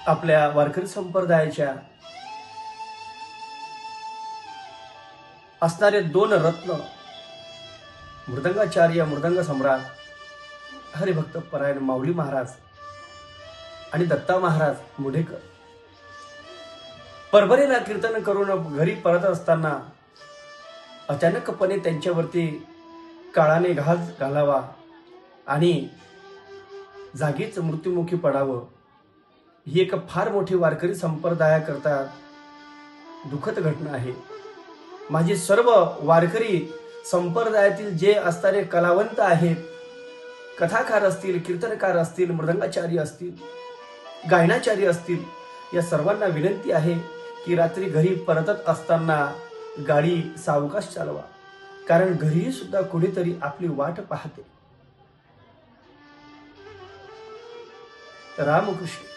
आपल्या वारकरी संप्रदायाच्या असणारे दोन रत्न, मृदंगाचार्य मृदंग सम्राट हरिभक्त परायण माऊली महाराज आणि दत्ता महाराज मुढेकर, परभणीला कीर्तन करून घरी परत असताना अचानकपणे त्यांच्यावरती काळाने घास घालावा आणि जागीच मृत्युमुखी पडावं, ही एक फार मोठी वारकरी संप्रदायाकरता दुःखद घटना आहे. माझे सर्व वारकरी संप्रदायातील जे असणारे कलावंत आहेत, कथाकार असतील, कीर्तनकार असतील, मृदंगाचार्य असतील, गायनाचार्य असतील, या सर्वांना विनंती आहे की रात्री घरी परतत असताना गाडी सावकाश चालवा, कारण घरी सुद्धा कोणीतरी आपली वाट पाहते. रामकृष्ण.